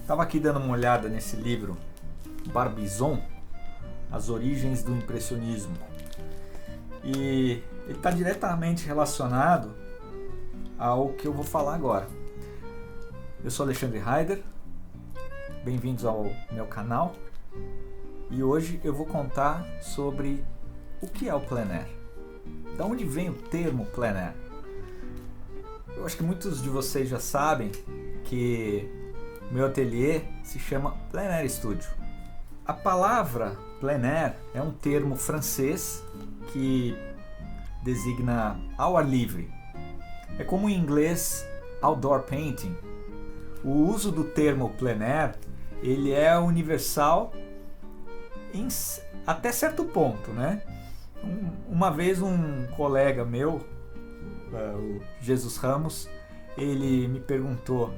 Estava aqui dando uma olhada nesse livro Barbizon, As Origens do Impressionismo, e ele está diretamente relacionado ao que eu vou falar agora. Eu sou Alexandre Heider, bem-vindos ao meu canal, e hoje eu vou contar sobre o que é o plein air. Da onde vem o termo plein air? Eu acho que muitos de vocês já sabem que meu ateliê se chama Plein Air Studio. A palavra plein air é um termo francês que designa ao ar livre. É como em inglês outdoor painting. O uso do termo plein air, ele é universal até certo ponto, né? Uma vez um colega meu, o Jesus Ramos, ele me perguntou: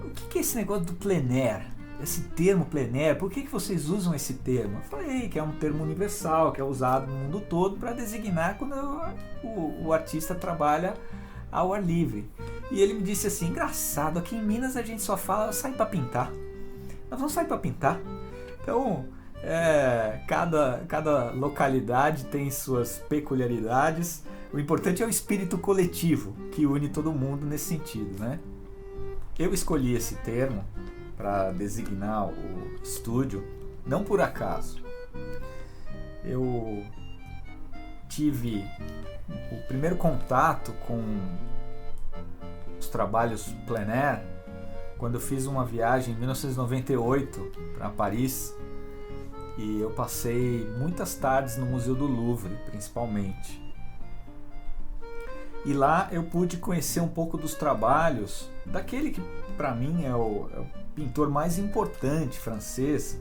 o que é esse negócio do plein air? Esse termo plein air, por que vocês usam esse termo? Eu falei que é um termo universal, que é usado no mundo todo para designar quando o artista trabalha ao ar livre. E ele me disse assim: engraçado, aqui em Minas a gente só fala sair para pintar. Nós vamos sair para pintar. Então, cada localidade tem suas peculiaridades. O importante é o espírito coletivo que une todo mundo nesse sentido, né? Eu escolhi esse termo para designar o estúdio não por acaso. Eu tive o primeiro contato com os trabalhos plein air quando eu fiz uma viagem em 1998 para Paris, e eu passei muitas tardes no Museu do Louvre, principalmente. E lá eu pude conhecer um pouco dos trabalhos daquele que para mim é o pintor mais importante francês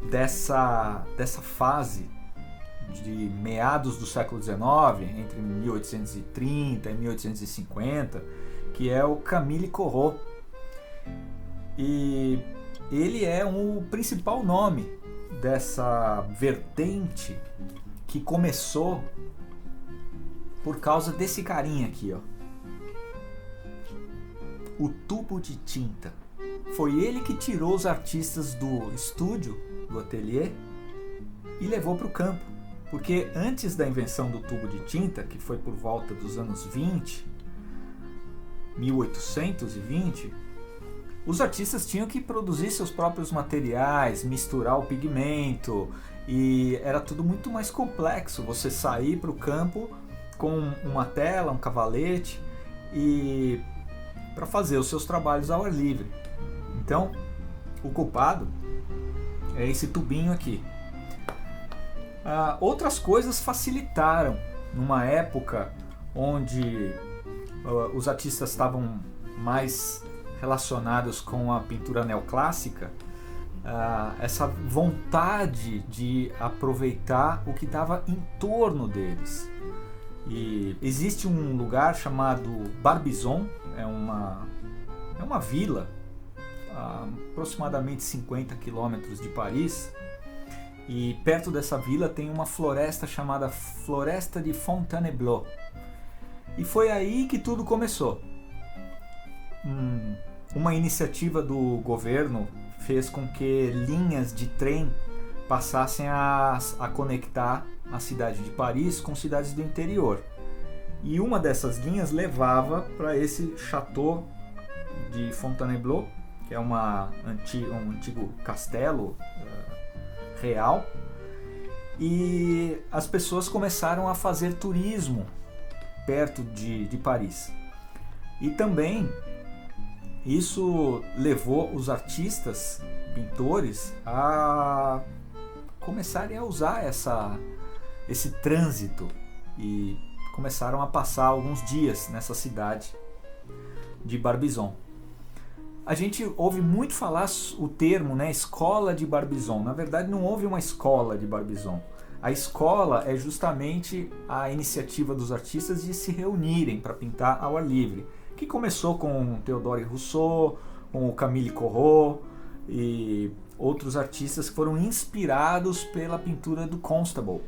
dessa fase de meados do século XIX, entre 1830 e 1850, que é o Camille Corot. E ele é o principal nome dessa vertente que começou por causa desse carinha aqui, ó. O tubo de tinta. Foi ele que tirou os artistas do estúdio, do ateliê, e levou para o campo. Porque antes da invenção do tubo de tinta, que foi por volta dos anos 1820, os artistas tinham que produzir seus próprios materiais, misturar o pigmento, e era tudo muito mais complexo. Você sair para o campo com uma tela, um cavalete, e para fazer os seus trabalhos ao ar livre. Então, o culpado é esse tubinho aqui. Outras coisas facilitaram numa época onde os artistas estavam mais relacionados com a pintura neoclássica, essa vontade de aproveitar o que estava em torno deles. E existe um lugar chamado Barbizon, é uma vila a aproximadamente 50 quilômetros de Paris, e perto dessa vila tem uma floresta chamada Floresta de Fontainebleau. E foi aí que tudo começou. Uma iniciativa do governo fez com que linhas de trem passassem a conectar a cidade de Paris com cidades do interior. E uma dessas linhas levava para esse château de Fontainebleau, que é um antigo castelo real. E as pessoas começaram a fazer turismo perto de Paris. E também isso levou os artistas, pintores, a começarem a usar esse trânsito, e começaram a passar alguns dias nessa cidade de Barbizon. A gente ouve muito falar o termo, né, escola de Barbizon. Na verdade, não houve uma escola de Barbizon. A escola é justamente a iniciativa dos artistas de se reunirem para pintar ao ar livre, que começou com Théodore Rousseau, com o Camille Corot e outros artistas que foram inspirados pela pintura do Constable,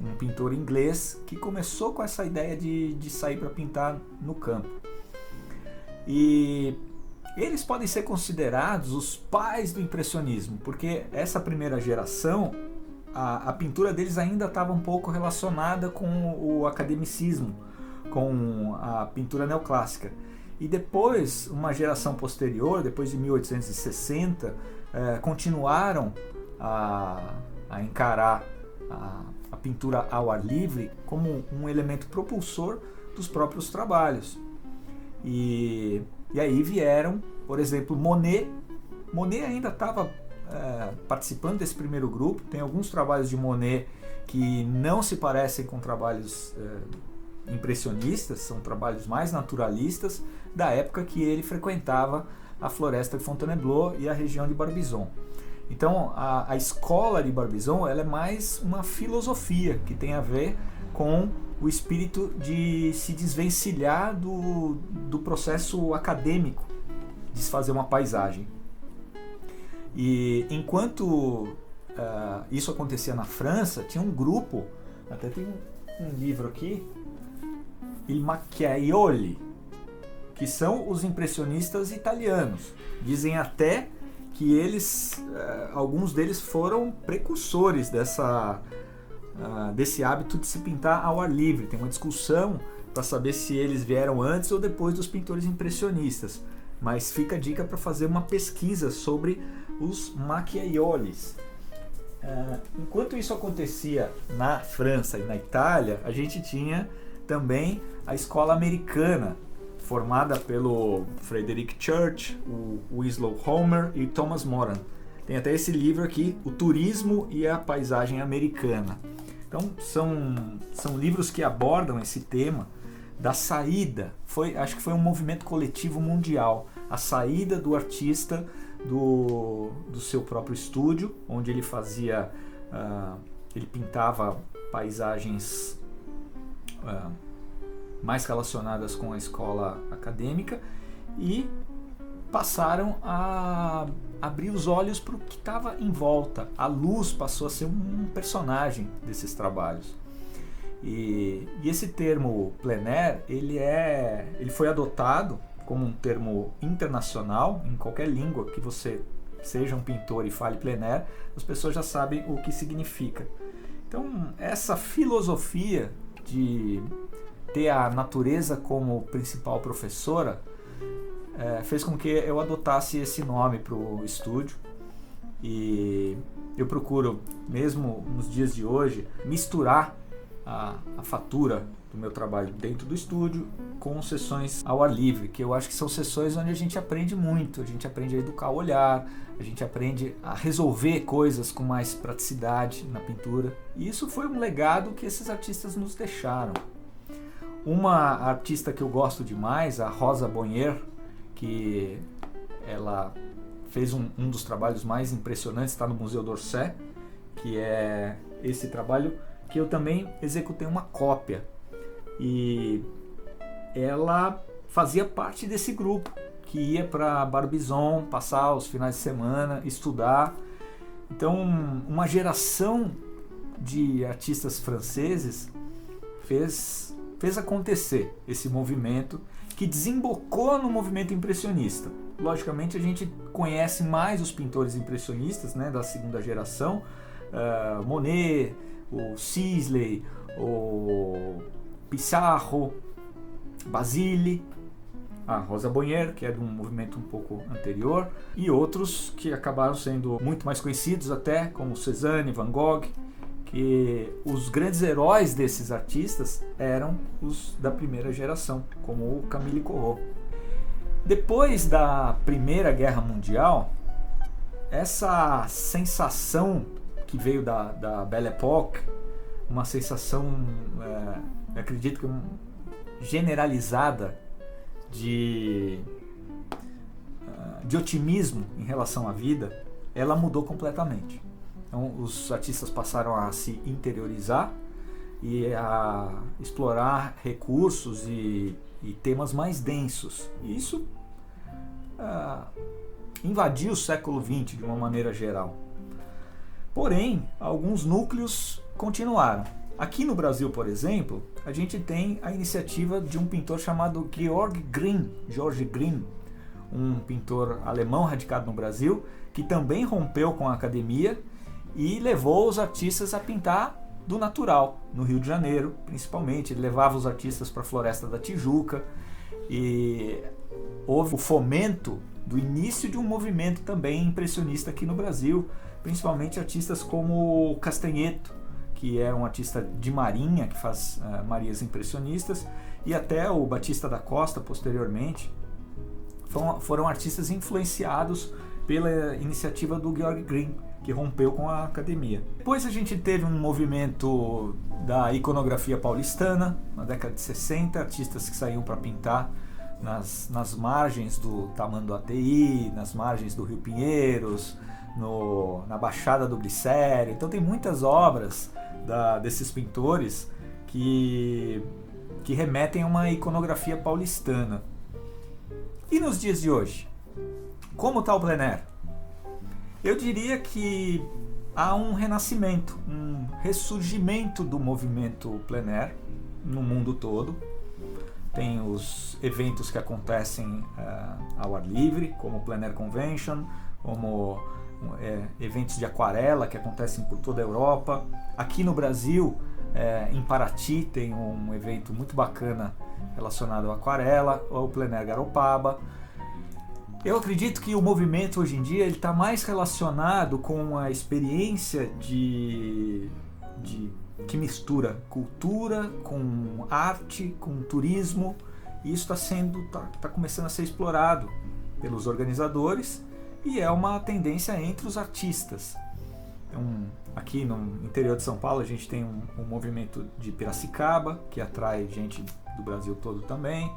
um pintor inglês que começou com essa ideia de sair para pintar no campo. E Eles podem ser considerados os pais do impressionismo, porque essa primeira geração, a pintura deles ainda estava um pouco relacionada com o academicismo, com a pintura neoclássica. E depois, uma geração posterior, depois de 1860, continuaram a encarar a pintura ao ar livre como um elemento propulsor dos próprios trabalhos. E aí vieram, por exemplo, Monet. Monet ainda estava participando desse primeiro grupo. Tem alguns trabalhos de Monet que não se parecem com trabalhos impressionistas, são trabalhos mais naturalistas da época que ele frequentava a floresta de Fontainebleau e a região de Barbizon. Então a escola de Barbizon, ela é mais uma filosofia que tem a ver com o espírito de se desvencilhar do processo acadêmico de se fazer uma paisagem. E enquanto isso acontecia na França, tinha um grupo, até tem um livro aqui, Il Macchiaioli, que são os impressionistas italianos. Dizem até que eles, alguns deles foram precursores desse hábito de se pintar ao ar livre. Tem uma discussão para saber se eles vieram antes ou depois dos pintores impressionistas, mas fica a dica para fazer uma pesquisa sobre os Macchiaiolis. Enquanto isso acontecia na França e na Itália, a gente tinha também a escola americana, formada pelo Frederick Church, o Winslow Homer e Thomas Moran. Tem até esse livro aqui, O Turismo e a Paisagem Americana. Então são livros que abordam esse tema da saída. Acho que foi um movimento coletivo mundial, a saída do artista do seu próprio estúdio, onde ele fazia, ele pintava paisagens mais relacionadas com a escola acadêmica, e passaram a abrir os olhos para o que estava em volta. A luz passou a ser um personagem desses trabalhos. E esse termo plein air, ele foi adotado como um termo internacional. Em qualquer língua que você seja um pintor e fale plein air, as pessoas já sabem o que significa. Então, essa filosofia de ter a natureza como principal professora fez com que eu adotasse esse nome para o estúdio. E eu procuro, mesmo nos dias de hoje, misturar a fatura do meu trabalho dentro do estúdio com sessões ao ar livre, que eu acho que são sessões onde a gente aprende muito, a gente aprende a educar o olhar, a gente aprende a resolver coisas com mais praticidade na pintura. E isso foi um legado que esses artistas nos deixaram. Uma artista que eu gosto demais, a Rosa Bonheur, que ela fez um dos trabalhos mais impressionantes, está no Museu d'Orsay, que é esse trabalho que eu também executei uma cópia. E ela fazia parte desse grupo que ia para Barbizon passar os finais de semana, estudar. Então, uma geração de artistas franceses fez acontecer esse movimento que desembocou no movimento impressionista. Logicamente, a gente conhece mais os pintores impressionistas, né, da segunda geração, Monet, o Sisley, o Pissarro, Basile, a Rosa Bonheur, que é de um movimento um pouco anterior, e outros que acabaram sendo muito mais conhecidos até, como Cézanne, Van Gogh, que os grandes heróis desses artistas eram os da primeira geração, como o Camille Corot. Depois da Primeira Guerra Mundial, essa sensação que veio da Belle Époque, uma sensação, acredito que generalizada de otimismo em relação à vida, ela mudou completamente. Então, os artistas passaram a se interiorizar e a explorar recursos e temas mais densos. E isso invadiu o século XX de uma maneira geral. Porém, alguns núcleos continuaram. Aqui no Brasil, por exemplo, a gente tem a iniciativa de um pintor chamado George Green, um pintor alemão radicado no Brasil, que também rompeu com a academia e levou os artistas a pintar do natural, no Rio de Janeiro, principalmente. Ele levava os artistas para a Floresta da Tijuca e houve o fomento do início de um movimento também impressionista aqui no Brasil, principalmente artistas como Castanheto, que é um artista de marinha, que faz marias impressionistas, e até o Batista da Costa, posteriormente, foram artistas influenciados pela iniciativa do Georg Green, que rompeu com a academia. Depois a gente teve um movimento da iconografia paulistana, na década de 60, artistas que saíam para pintar nas margens do Tamanduateí, nas margens do Rio Pinheiros, na Baixada do Glicério. Então tem muitas obras desses pintores que remetem a uma iconografia paulistana. E nos dias de hoje? Como está o plein air? Eu diria que há um renascimento, um ressurgimento do movimento plein air no mundo todo. Tem os eventos que acontecem ao ar livre, como o Plein Air Convention, como eventos de aquarela que acontecem por toda a Europa. Aqui no Brasil, em Paraty, tem um evento muito bacana relacionado à aquarela, o Plein Air Garopaba. Eu acredito que o movimento hoje em dia está mais relacionado com a experiência que mistura cultura com arte, com turismo, e isso está começando a ser explorado pelos organizadores e é uma tendência entre os artistas. Aqui no interior de São Paulo a gente tem um movimento de Piracicaba, que atrai gente do Brasil todo também,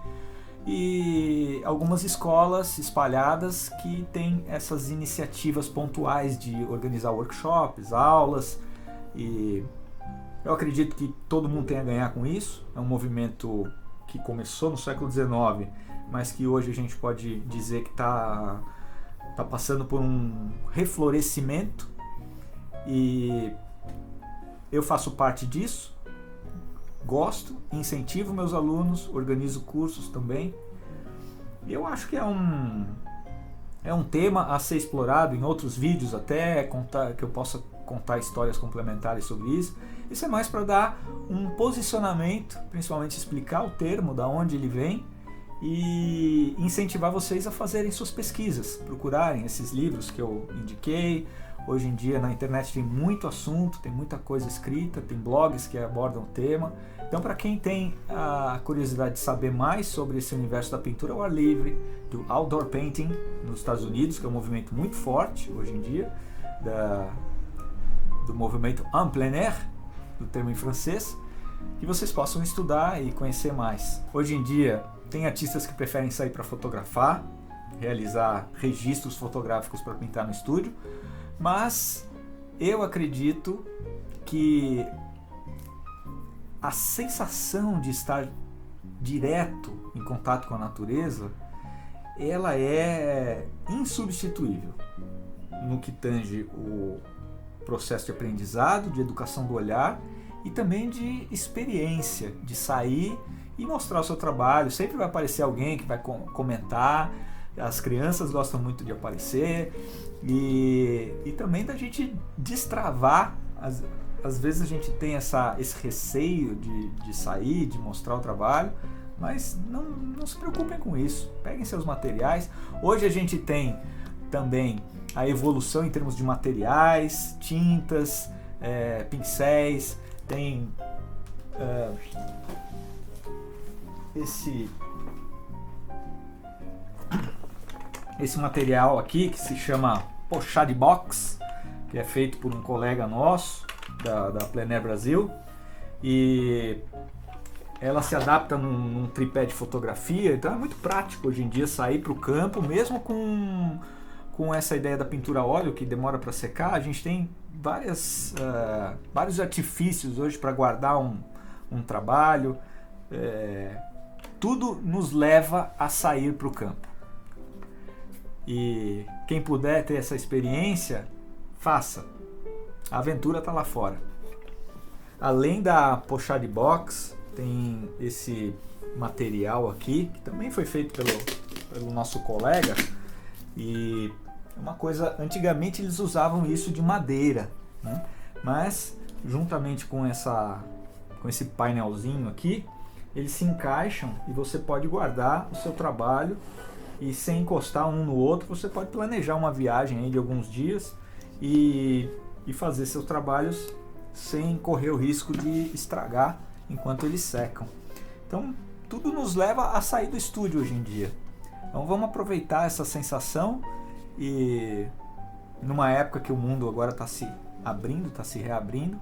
e algumas escolas espalhadas que têm essas iniciativas pontuais de organizar workshops, aulas, e eu acredito que todo mundo tem a ganhar com isso. É um movimento que começou no século XIX, mas que hoje a gente pode dizer que está passando por um reflorescimento, e eu faço parte disso. Gosto, incentivo meus alunos, organizo cursos também. E eu acho que é um tema a ser explorado em outros vídeos, até que eu possa contar histórias complementares sobre isso. Isso é mais para dar um posicionamento, principalmente explicar o termo, da onde ele vem, e incentivar vocês a fazerem suas pesquisas, procurarem esses livros que eu indiquei. Hoje em dia na internet tem muito assunto, tem muita coisa escrita, tem blogs que abordam o tema. Então, para quem tem a curiosidade de saber mais sobre esse universo da pintura ao ar livre, do outdoor painting nos Estados Unidos, que é um movimento muito forte hoje em dia, do movimento en plein air, do termo em francês, que vocês possam estudar e conhecer mais. Hoje em dia tem artistas que preferem sair para fotografar, realizar registros fotográficos para pintar no estúdio, mas eu acredito que a sensação de estar direto em contato com a natureza, ela é insubstituível no que tange o processo de aprendizado, de educação do olhar e também de experiência, de sair e mostrar o seu trabalho. Sempre vai aparecer alguém que vai comentar, as crianças gostam muito de aparecer, e também da gente destravar. Às vezes a gente tem esse receio de sair, de mostrar o trabalho, mas não se preocupem com isso. Peguem seus materiais. Hoje a gente tem também a evolução em termos de materiais, tintas, pincéis, tem esse material aqui que se chama Pochade Box, que é feito por um colega nosso da Plein Air Brasil, e ela se adapta num tripé de fotografia. Então é muito prático hoje em dia sair para o campo, mesmo com essa ideia da pintura a óleo que demora para secar. A gente tem vários artifícios hoje para guardar um trabalho. Tudo nos leva a sair para o campo, e quem puder ter essa experiência, faça. A aventura está lá fora. Além da Pochade Box, tem esse material aqui, que também foi feito pelo nosso colega, e uma coisa, antigamente eles usavam isso de madeira, né? Mas juntamente com esse painelzinho aqui, eles se encaixam e você pode guardar o seu trabalho, e sem encostar um no outro você pode planejar uma viagem aí de alguns dias e fazer seus trabalhos sem correr o risco de estragar enquanto eles secam. Então tudo nos leva a sair do estúdio hoje em dia. Então vamos aproveitar essa sensação, e numa época que o mundo agora está se abrindo, está se reabrindo,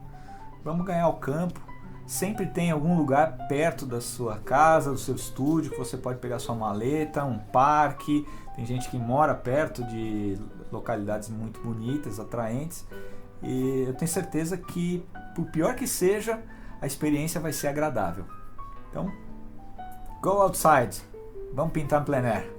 vamos ganhar o campo. Sempre tem algum lugar perto da sua casa, do seu estúdio, que você pode pegar sua maleta, um parque. Tem gente que mora perto de localidades muito bonitas, atraentes. E eu tenho certeza que, por pior que seja, a experiência vai ser agradável. Então, go outside! Vamos pintar em plein air!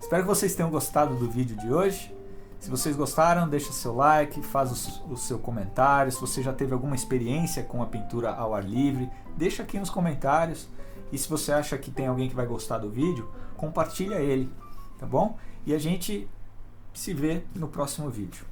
Espero que vocês tenham gostado do vídeo de hoje. Se vocês gostaram, deixa seu like, faz o seu comentário. Se você já teve alguma experiência com a pintura ao ar livre, deixa aqui nos comentários. E se você acha que tem alguém que vai gostar do vídeo, compartilha ele, tá bom? E a gente se vê no próximo vídeo.